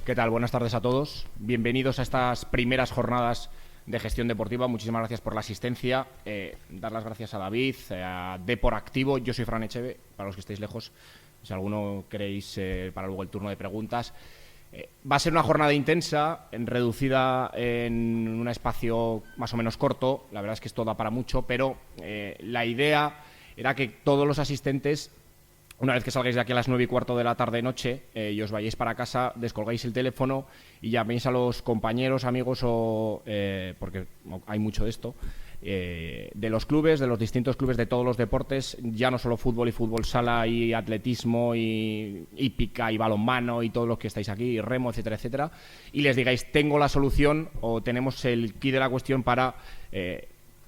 ¿Qué tal? Buenas tardes a todos. Bienvenidos a estas primeras jornadas de gestión deportiva. Muchísimas gracias por la asistencia. Dar las gracias a David, a Depor Activo. Yo soy Fran Echeve, para los que estéis lejos, si alguno queréis para luego el turno de preguntas. Va a ser una jornada intensa, reducida en un espacio más o menos corto. La verdad es que esto da para mucho, pero la idea era que todos los asistentes, una vez que salgáis de aquí a las 9:15 de la tarde-noche y os vayáis para casa, descolgáis el teléfono y llaméis a los compañeros, amigos porque hay mucho de esto, de los clubes, de los distintos clubes de todos los deportes, ya no solo fútbol y fútbol sala y atletismo y hípica y balonmano y todos los que estáis aquí, y remo, etcétera, etcétera, y les digáis, tengo la solución o tenemos el quid de la cuestión para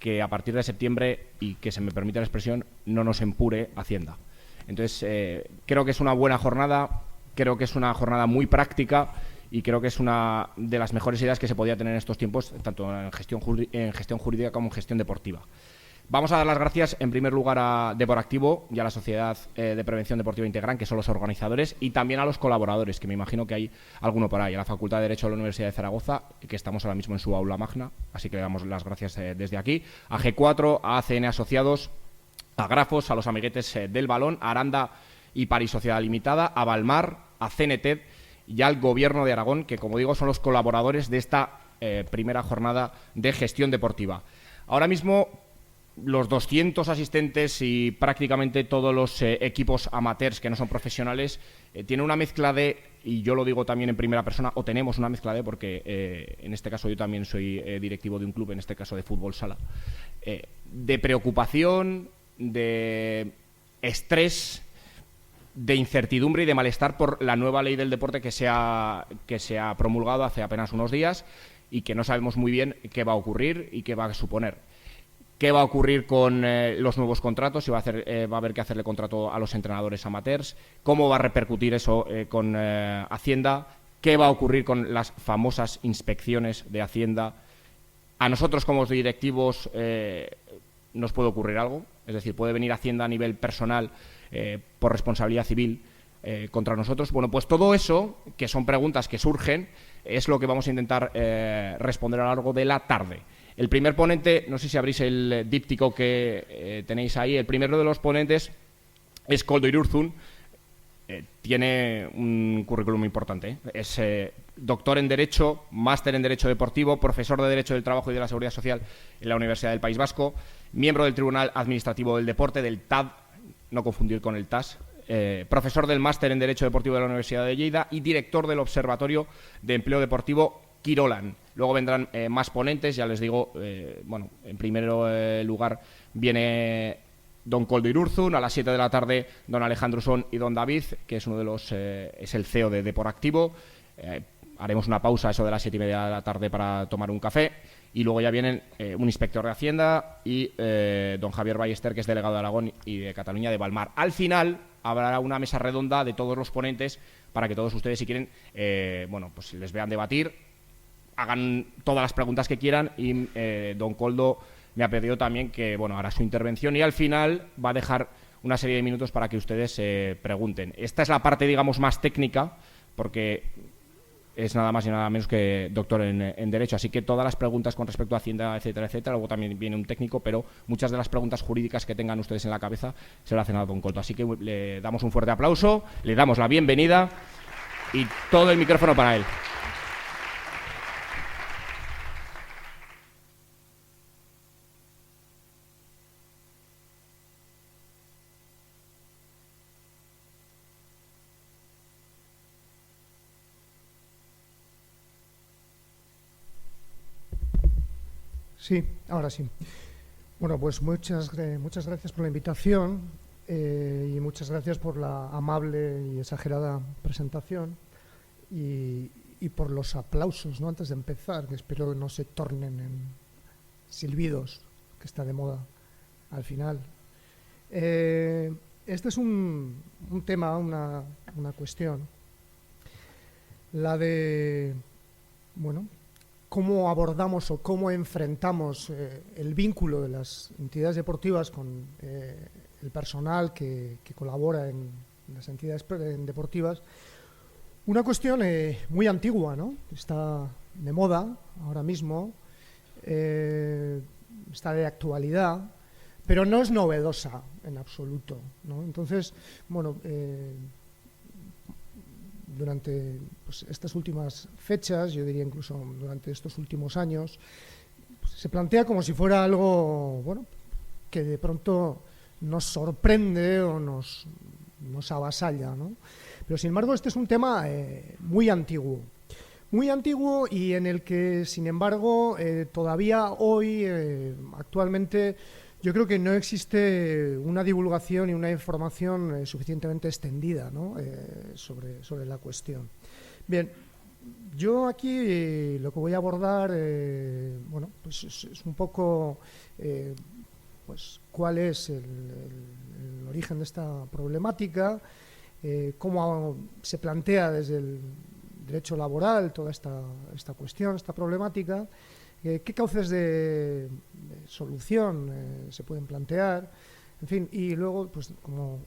que a partir de septiembre, y que se me permita la expresión, no nos empure Hacienda. Entonces, creo que es una buena jornada, creo que es una jornada muy práctica y creo que es una de las mejores ideas que se podía tener en estos tiempos, tanto en gestión jurídica como en gestión deportiva. Vamos a dar las gracias, en primer lugar, a Depor Activo y a la Sociedad de Prevención Deportiva Integral, que son los organizadores, y también a los colaboradores, que me imagino que hay alguno por ahí, a la Facultad de Derecho de la Universidad de Zaragoza, que estamos ahora mismo en su aula magna, así que le damos las gracias desde aquí, a G4, a ACN Asociados, a Grafos, a los amiguetes del balón, a Aranda y París Sociedad Limitada, a Balmar, a CNTED y al Gobierno de Aragón, que, como digo, son los colaboradores de esta primera jornada de gestión deportiva. Ahora mismo, los 200 asistentes y prácticamente todos los equipos amateurs que no son profesionales tienen una mezcla de, y yo lo digo también en primera persona, o tenemos una mezcla de, porque en este caso yo también soy directivo de un club, en este caso de fútbol sala, de preocupación, de estrés, de incertidumbre y de malestar por la nueva ley del deporte que se ha promulgado hace apenas unos días y que no sabemos muy bien qué va a ocurrir y qué va a suponer. ¿Qué va a ocurrir con los nuevos contratos? Si va a haber que hacerle contrato a los entrenadores amateurs. ¿Cómo va a repercutir eso con Hacienda? ¿Qué va a ocurrir con las famosas inspecciones de Hacienda? A nosotros, como directivos, nos puede ocurrir algo. Es decir, puede venir Hacienda a nivel personal por responsabilidad civil contra nosotros. Bueno, pues todo eso, que son preguntas que surgen, es lo que vamos a intentar responder a lo largo de la tarde. El primer ponente, no sé si abrís el díptico que tenéis ahí, el primero de los ponentes es Koldo Irurzun. Tiene un currículum importante. Es doctor en Derecho, máster en Derecho Deportivo, profesor de Derecho del Trabajo y de la Seguridad Social en la Universidad del País Vasco, miembro del Tribunal Administrativo del Deporte, del TAD, no confundir con el TAS, profesor del máster en Derecho Deportivo de la Universidad de Lleida y director del Observatorio de Empleo Deportivo Quirolan. Luego vendrán más ponentes, ya les digo, en primer lugar viene don Koldo Irurzun, a las 7 de la tarde don Alejandro Son y don David, que es uno de los es el CEO de Depor Activo. Haremos una pausa a eso de las 7:30 de la tarde para tomar un café y luego ya vienen un inspector de Hacienda y don Javier Ballester, que es delegado de Aragón y de Cataluña, de Balmar. Al final habrá una mesa redonda de todos los ponentes para que todos ustedes, si quieren, pues les vean debatir, hagan todas las preguntas que quieran y don Koldo me ha pedido también que hará su intervención y al final va a dejar una serie de minutos para que ustedes pregunten. Esta es la parte, digamos, más técnica, porque es nada más y nada menos que doctor en Derecho, así que todas las preguntas con respecto a Hacienda, etcétera, etcétera, luego también viene un técnico, pero muchas de las preguntas jurídicas que tengan ustedes en la cabeza se las hacen a don Koldo. Así que le damos un fuerte aplauso, le damos la bienvenida y todo el micrófono para él. Sí, ahora sí. Bueno, pues muchas gracias por la invitación y muchas gracias por la amable y exagerada presentación y por los aplausos, ¿no?, antes de empezar, que espero que no se tornen en silbidos, que está de moda al final. Este es un tema, una cuestión, la de, cómo abordamos o cómo enfrentamos el vínculo de las entidades deportivas con el personal que colabora en las entidades deportivas, Una cuestión muy antigua, ¿no? Está de moda ahora mismo, está de actualidad, pero no es novedosa en absoluto, ¿no? Entonces, bueno, durante pues, estas últimas fechas, yo diría incluso durante estos últimos años, pues, se plantea como si fuera algo, bueno, que de pronto nos sorprende o nos avasalla, ¿no? Pero sin embargo este es un tema muy antiguo y en el que sin embargo todavía hoy, actualmente, yo creo que no existe una divulgación y una información suficientemente extendida, ¿no? sobre la cuestión. Bien, yo aquí lo que voy a abordar, bueno, pues es un poco pues cuál es el origen de esta problemática, cómo se plantea desde el derecho laboral toda esta cuestión, esta problemática, qué cauces de solución se pueden plantear, en fin, y luego, pues como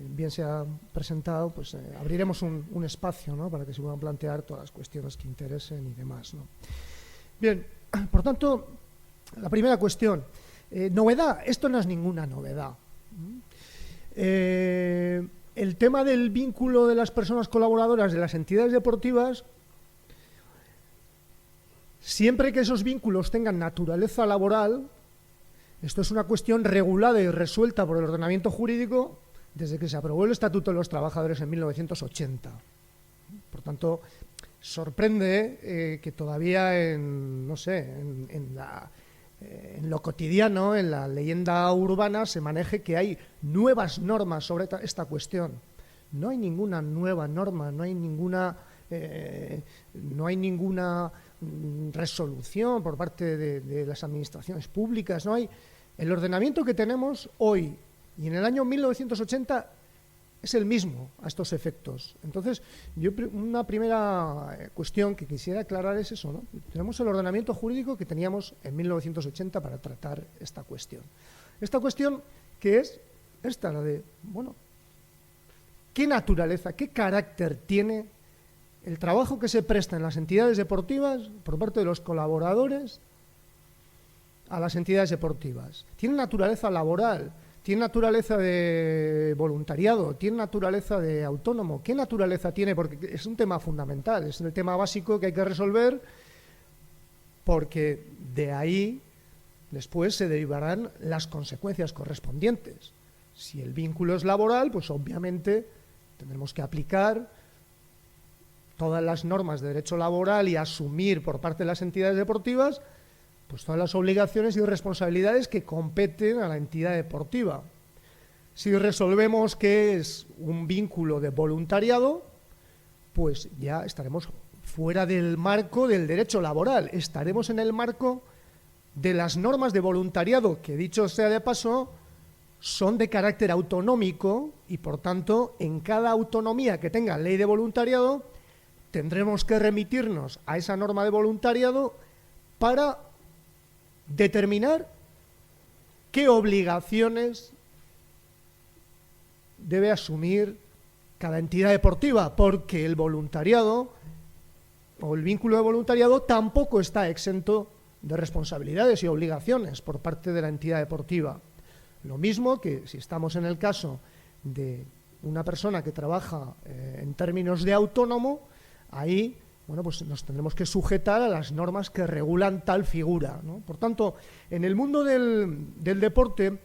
bien se ha presentado, pues abriremos un espacio, ¿no? Para que se puedan plantear todas las cuestiones que interesen y demás, ¿no? Bien, por tanto, la primera cuestión, novedad, esto no es ninguna novedad. El tema del vínculo de las personas colaboradoras de las entidades deportivas, siempre que esos vínculos tengan naturaleza laboral, esto es una cuestión regulada y resuelta por el ordenamiento jurídico desde que se aprobó el Estatuto de los Trabajadores en 1980. Por tanto, sorprende que todavía en lo cotidiano, en la leyenda urbana, se maneje que hay nuevas normas sobre esta cuestión. No hay ninguna nueva norma, no hay ninguna resolución por parte de las administraciones públicas, no hay. El ordenamiento que tenemos hoy y en el año 1980 es el mismo a estos efectos. Entonces, una primera cuestión que quisiera aclarar es eso, ¿no? Tenemos el ordenamiento jurídico que teníamos en 1980 para tratar esta cuestión. Esta cuestión que es esta, la de, bueno, ¿qué naturaleza, qué carácter tiene el trabajo que se presta en las entidades deportivas por parte de los colaboradores a las entidades deportivas? ¿Tiene naturaleza laboral? ¿Tiene naturaleza de voluntariado? ¿Tiene naturaleza de autónomo? ¿Qué naturaleza tiene? Porque es un tema fundamental, es el tema básico que hay que resolver, porque de ahí después se derivarán las consecuencias correspondientes. Si el vínculo es laboral, pues obviamente tendremos que aplicar todas las normas de derecho laboral y asumir por parte de las entidades deportivas pues todas las obligaciones y responsabilidades que competen a la entidad deportiva. Si resolvemos que es un vínculo de voluntariado, pues ya estaremos fuera del marco del derecho laboral, estaremos en el marco de las normas de voluntariado, que dicho sea de paso, son de carácter autonómico y por tanto en cada autonomía que tenga ley de voluntariado tendremos que remitirnos a esa norma de voluntariado para determinar qué obligaciones debe asumir cada entidad deportiva, porque el voluntariado o el vínculo de voluntariado tampoco está exento de responsabilidades y obligaciones por parte de la entidad deportiva. Lo mismo que si estamos en el caso de una persona que trabaja en términos de autónomo, ahí, bueno, pues nos tendremos que sujetar a las normas que regulan tal figura, ¿no? Por tanto, en el mundo del deporte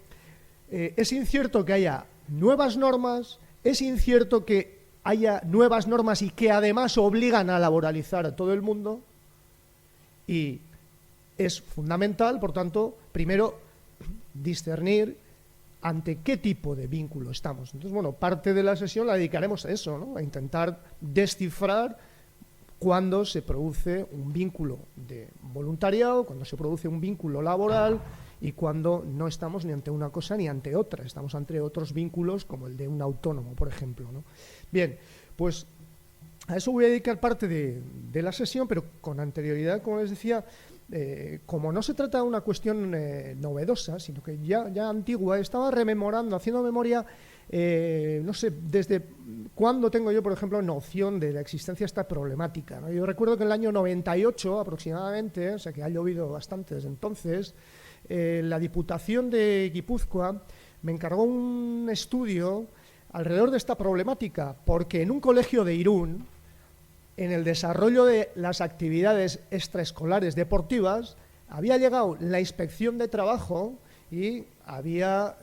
es incierto que haya nuevas normas, es incierto que haya nuevas normas y que además obligan a laboralizar a todo el mundo, y es fundamental, por tanto, primero discernir ante qué tipo de vínculo estamos. Entonces, bueno, parte de la sesión la dedicaremos a eso, ¿no? A intentar descifrar cuando se produce un vínculo de voluntariado, cuando se produce un vínculo laboral y cuando no estamos ni ante una cosa ni ante otra, estamos ante otros vínculos como el de un autónomo, por ejemplo, ¿no? Bien, pues a eso voy a dedicar parte de la sesión, pero con anterioridad, como les decía, como no se trata de una cuestión novedosa, sino que ya antigua, estaba rememorando, haciendo memoria, no sé, desde cuándo tengo yo, por ejemplo, noción de la existencia de esta problemática, ¿no? Yo recuerdo que en el año 98 aproximadamente, o sea que ha llovido bastante desde entonces, la Diputación de Guipúzcoa me encargó un estudio alrededor de esta problemática, porque en un colegio de Irún, en el desarrollo de las actividades extraescolares deportivas, había llegado la inspección de trabajo y había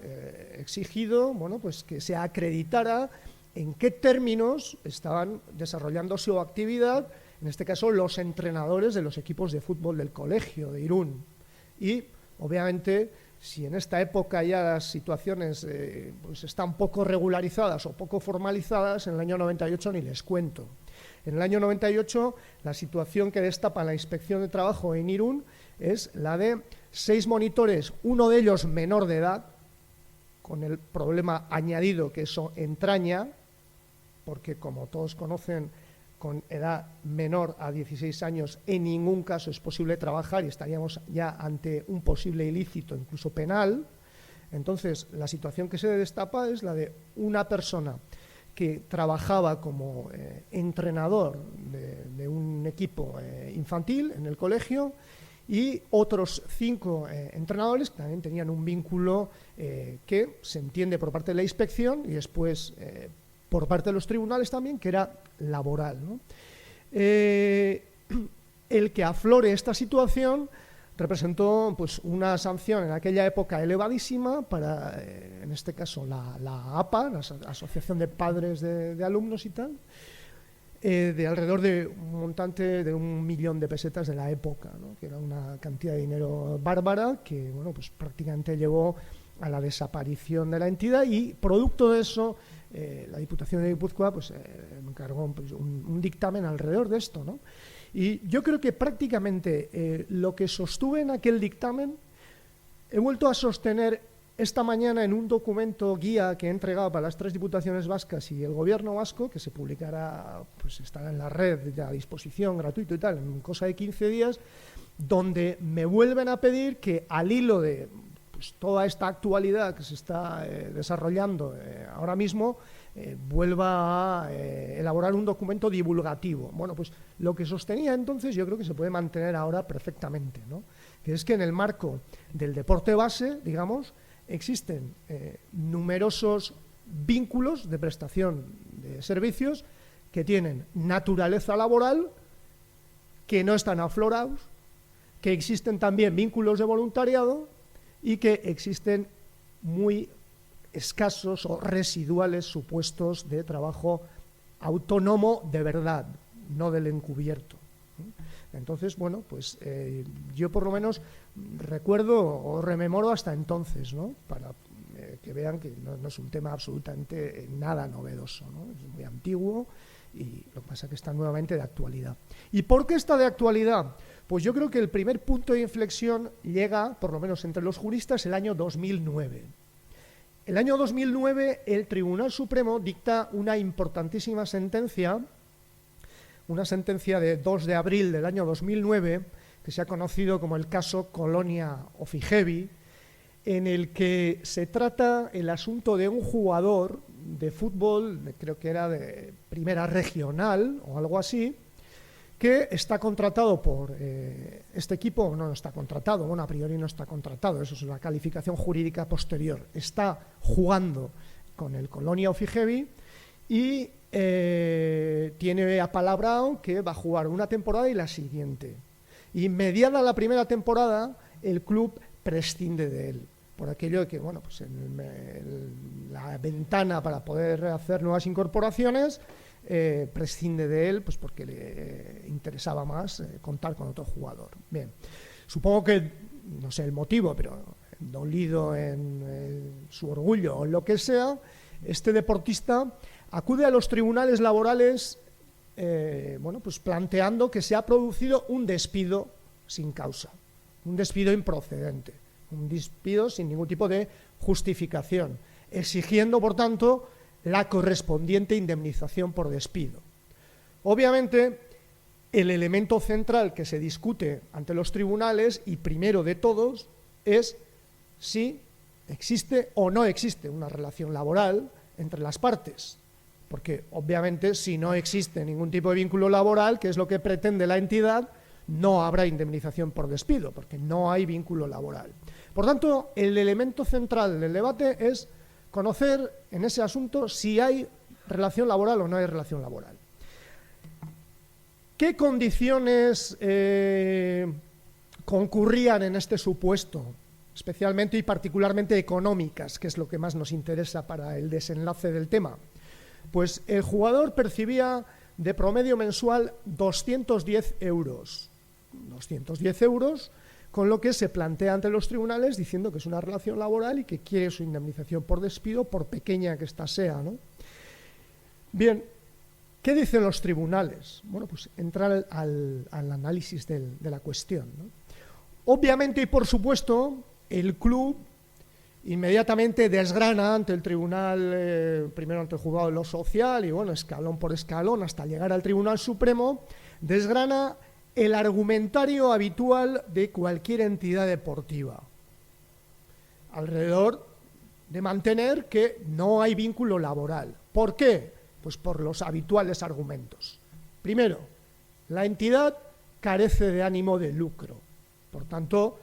exigido, bueno, pues que se acreditara en qué términos estaban desarrollando su actividad, en este caso los entrenadores de los equipos de fútbol del colegio de Irún. Y obviamente, si en esta época ya las situaciones pues están poco regularizadas o poco formalizadas, en el año 98 ni les cuento. En el año 98, la situación que destapa la inspección de trabajo en Irún es la de 6 monitores, uno de ellos menor de edad, con el problema añadido que eso entraña, porque como todos conocen, con edad menor a 16 años en ningún caso es posible trabajar y estaríamos ya ante un posible ilícito, incluso penal. Entonces, la situación que se destapa es la de una persona que trabajaba como entrenador de un equipo infantil en el colegio y otros 5 entrenadores que también tenían un vínculo que se entiende por parte de la inspección y después por parte de los tribunales también, que era laboral, ¿no? El que aflore esta situación representó pues una sanción en aquella época elevadísima para, en este caso, la APA, la Asociación de Padres de Alumnos y tal, de alrededor de un montante de 1 millón de pesetas de la época, ¿no? Que era una cantidad de dinero bárbara que, bueno, pues prácticamente llevó a la desaparición de la entidad y, producto de eso, la Diputación de Guipúzcoa pues, me encargó pues, un dictamen alrededor de esto, ¿no? Y yo creo que prácticamente lo que sostuve en aquel dictamen he vuelto a sostener esta mañana en un documento guía que he entregado para las 3 diputaciones vascas y el gobierno vasco, que se publicará, pues estará en la red a disposición, gratuito y tal, en cosa de 15 días, donde me vuelven a pedir que al hilo de pues, toda esta actualidad que se está desarrollando ahora mismo, vuelva a elaborar un documento divulgativo. Bueno, pues lo que sostenía entonces yo creo que se puede mantener ahora perfectamente, ¿no? Que es que en el marco del deporte base, digamos, existen numerosos vínculos de prestación de servicios que tienen naturaleza laboral, que no están aflorados, que existen también vínculos de voluntariado y que existen muy escasos o residuales supuestos de trabajo autónomo de verdad, no del encubierto. Entonces, bueno, pues yo por lo menos recuerdo o rememoro hasta entonces, ¿no? Para que vean que no es un tema absolutamente nada novedoso, ¿no? Es muy antiguo y lo que pasa es que está nuevamente de actualidad. ¿Y por qué está de actualidad? Pues yo creo que el primer punto de inflexión llega, por lo menos entre los juristas, el año 2009. El año 2009 el Tribunal Supremo dicta una importantísima sentencia, una sentencia de 2 de abril del año 2009, que se ha conocido como el caso Colonia Ofigevi, en el que se trata el asunto de un jugador de fútbol, creo que era de primera regional o algo así, que está contratado por este equipo, no está contratado, bueno, a priori no está contratado, eso es una calificación jurídica posterior, está jugando con el Colonia Ofigevi y tiene apalabrado que va a jugar una temporada y la siguiente. Y mediada la primera temporada, el club prescinde de él, por aquello de que, bueno, pues la ventana para poder hacer nuevas incorporaciones prescinde de él, pues porque le interesaba más contar con otro jugador. Bien, supongo que, no sé el motivo, pero dolido en su orgullo o lo que sea, este deportista acude a los tribunales laborales, bueno, pues planteando que se ha producido un despido sin causa, un despido improcedente, un despido sin ningún tipo de justificación, exigiendo, por tanto, la correspondiente indemnización por despido. Obviamente, el elemento central que se discute ante los tribunales, y primero de todos, es si existe o no existe una relación laboral entre las partes. Porque, obviamente, si no existe ningún tipo de vínculo laboral, que es lo que pretende la entidad, no habrá indemnización por despido, porque no hay vínculo laboral. Por tanto, el elemento central del debate es conocer en ese asunto si hay relación laboral o no hay relación laboral. ¿Qué condiciones concurrían en este supuesto? Especialmente y particularmente económicas, que es lo que más nos interesa para el desenlace del tema. Pues el jugador percibía de promedio mensual 210 euros. 210 euros, con lo que se plantea ante los tribunales diciendo que es una relación laboral y que quiere su indemnización por despido, por pequeña que ésta sea, ¿no? Bien, ¿qué dicen los tribunales? Bueno, pues entrar al análisis de la cuestión, ¿no? Obviamente y por supuesto, el club inmediatamente desgrana ante el tribunal, primero ante el juzgado de lo social y bueno, escalón por escalón hasta llegar al Tribunal Supremo, desgrana el argumentario habitual de cualquier entidad deportiva alrededor de mantener que no hay vínculo laboral. ¿Por qué? Pues por los habituales argumentos. Primero, la entidad carece de ánimo de lucro, por tanto,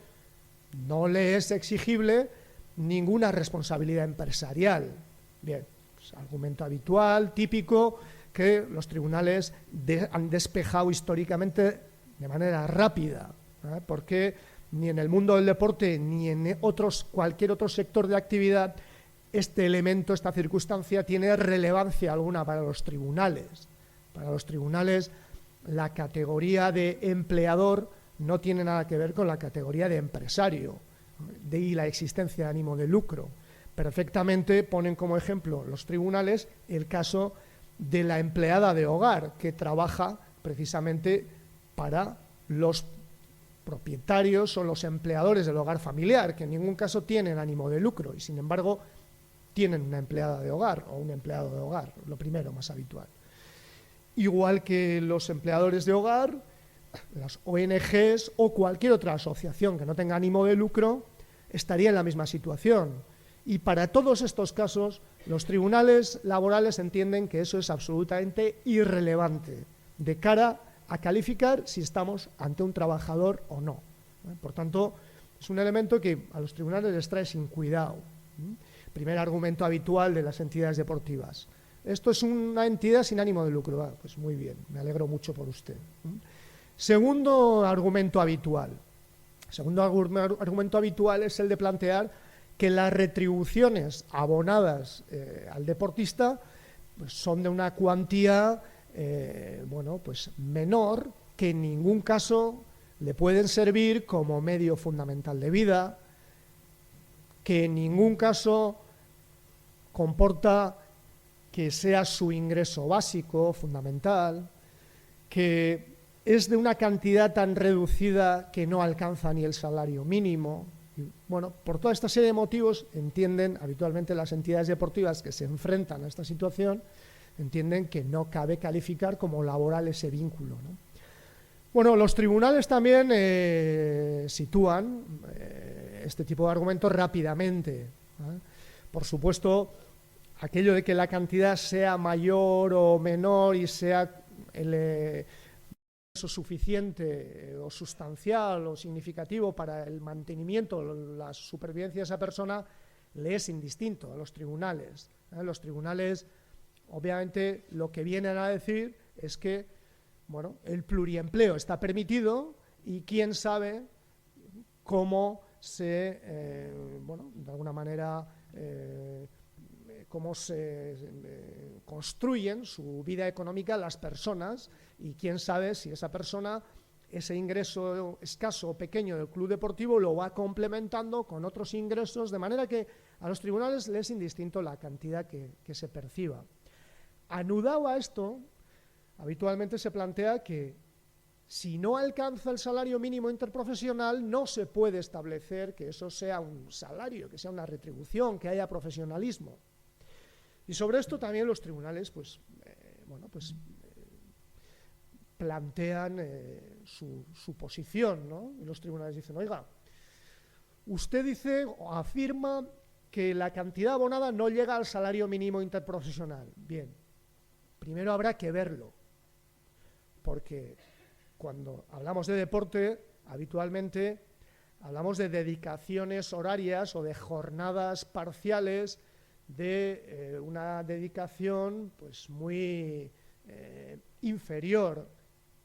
no le es exigible ninguna responsabilidad empresarial. Bien, pues, argumento habitual, típico, que los tribunales han despejado históricamente de manera rápida, ¿eh? Porque ni en el mundo del deporte ni en cualquier otro sector de actividad este elemento, esta circunstancia tiene relevancia alguna para los tribunales. Para los tribunales la categoría de empleador no tiene nada que ver con la categoría de empresario, de ahí la existencia de ánimo de lucro. Perfectamente ponen como ejemplo los tribunales el caso de la empleada de hogar que trabaja precisamente para los propietarios o los empleadores del hogar familiar, que en ningún caso tienen ánimo de lucro y sin embargo tienen una empleada de hogar o un empleado de hogar, lo primero más habitual. Igual que los empleadores de hogar, las ONGs o cualquier otra asociación que no tenga ánimo de lucro estaría en la misma situación. Y para todos estos casos, los tribunales laborales entienden que eso es absolutamente irrelevante de cara a calificar si estamos ante un trabajador o no. Por tanto, es un elemento que a los tribunales les trae sin cuidado. Primer argumento habitual de las entidades deportivas. Esto es una entidad sin ánimo de lucro. Pues muy bien, me alegro mucho por usted. Segundo argumento habitual. Segundo argumento habitual es el de plantear que las retribuciones abonadas al deportista pues son de una cuantía pues menor, que en ningún caso le pueden servir como medio fundamental de vida, que en ningún caso comporta que sea su ingreso básico, fundamental, que es de una cantidad tan reducida que no alcanza ni el salario mínimo. Y, bueno, por toda esta serie de motivos entienden habitualmente las entidades deportivas que se enfrentan a esta situación, entienden que no cabe calificar como laboral ese vínculo, ¿no? Bueno, los tribunales también sitúan este tipo de argumentos rápidamente, ¿eh? Por supuesto, aquello de que la cantidad sea mayor o menor y sea suficiente o sustancial o significativo para el mantenimiento, la supervivencia de esa persona, le es indistinto a los tribunales. Los tribunales, obviamente, lo que vienen a decir es que, bueno, el pluriempleo está permitido y quién sabe cómo se, de alguna manera, cómo se construyen su vida económica las personas y quién sabe si esa persona, ese ingreso escaso o pequeño del club deportivo lo va complementando con otros ingresos, de manera que a los tribunales les es indistinto la cantidad que se perciba. Anudado a esto, habitualmente se plantea que si no alcanza el salario mínimo interprofesional, no se puede establecer que eso sea un salario, que sea una retribución, que haya profesionalismo. Y sobre esto también los tribunales plantean su posición, ¿no? Y los tribunales dicen, oiga, usted dice o afirma que la cantidad abonada no llega al salario mínimo interprofesional. Bien, primero habrá que verlo, porque cuando hablamos de deporte, habitualmente hablamos de dedicaciones horarias o de jornadas parciales, de una dedicación pues muy inferior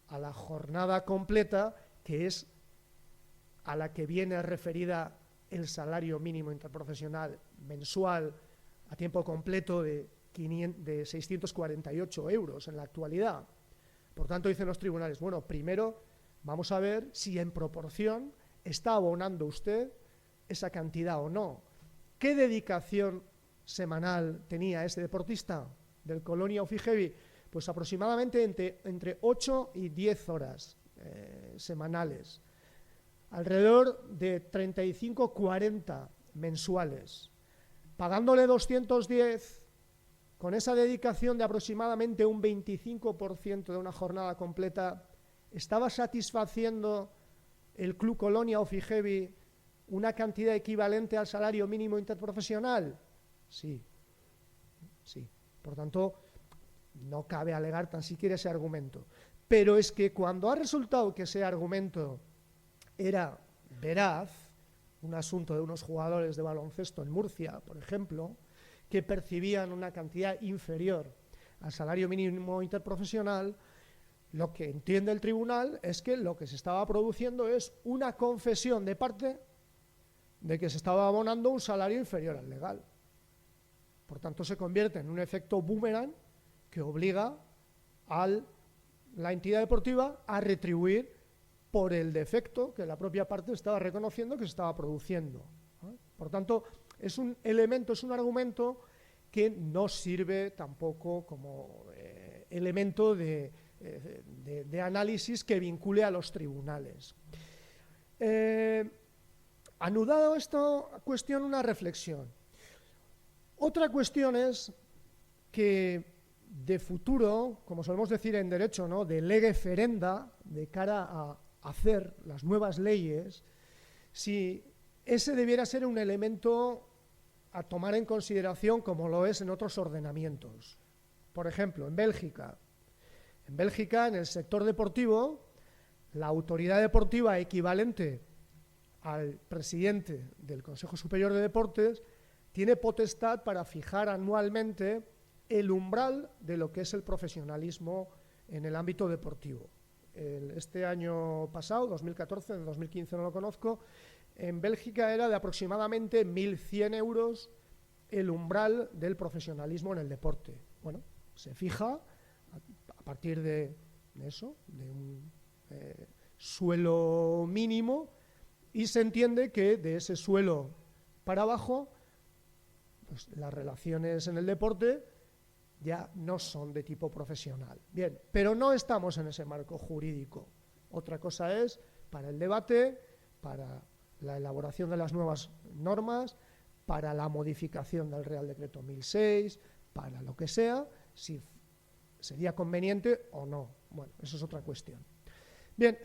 a la jornada completa, que es a la que viene referida el salario mínimo interprofesional mensual a tiempo completo de 648 euros en la actualidad. Por tanto, dicen los tribunales, bueno, primero vamos a ver si en proporción está abonando usted esa cantidad o no. ¿Qué dedicación semanal tenía ese deportista del Colonia Ofigevi? Pues aproximadamente entre 8 y 10 horas semanales, alrededor de 35-40 mensuales, pagándole 210, con esa dedicación de aproximadamente un 25% de una jornada completa. ¿Estaba satisfaciendo el Club Colonia Ofigevi una cantidad equivalente al salario mínimo interprofesional? Sí, sí. Por tanto, no cabe alegar tan siquiera ese argumento. Pero es que cuando ha resultado que ese argumento era veraz, un asunto de unos jugadores de baloncesto en Murcia, por ejemplo, que percibían una cantidad inferior al salario mínimo interprofesional, lo que entiende el tribunal es que lo que se estaba produciendo es una confesión de parte de que se estaba abonando un salario inferior al legal. Por tanto, se convierte en un efecto boomerang que obliga a la entidad deportiva a retribuir por el defecto que la propia parte estaba reconociendo que se estaba produciendo. Por tanto, es un elemento, es un argumento que no sirve tampoco como elemento de análisis que vincule a los tribunales. Anudado esta cuestión, una reflexión. Otra cuestión es que de futuro, como solemos decir en derecho, ¿no?, de lege ferenda, de cara a hacer las nuevas leyes, si ese debiera ser un elemento a tomar en consideración como lo es en otros ordenamientos. Por ejemplo, en Bélgica, en el sector deportivo, la autoridad deportiva equivalente al presidente del Consejo Superior de Deportes tiene potestad para fijar anualmente el umbral de lo que es el profesionalismo en el ámbito deportivo. Este año pasado, 2014, en 2015 no lo conozco, en Bélgica era de aproximadamente 1.100 euros el umbral del profesionalismo en el deporte. Bueno, se fija a partir de eso, de un suelo mínimo, y se entiende que de ese suelo para abajo, pues las relaciones en el deporte ya no son de tipo profesional. Bien, pero no estamos en ese marco jurídico. Otra cosa es para el debate, para la elaboración de las nuevas normas, para la modificación del Real Decreto 1006, para lo que sea, si sería conveniente o no. Bueno, eso es otra cuestión. Bien.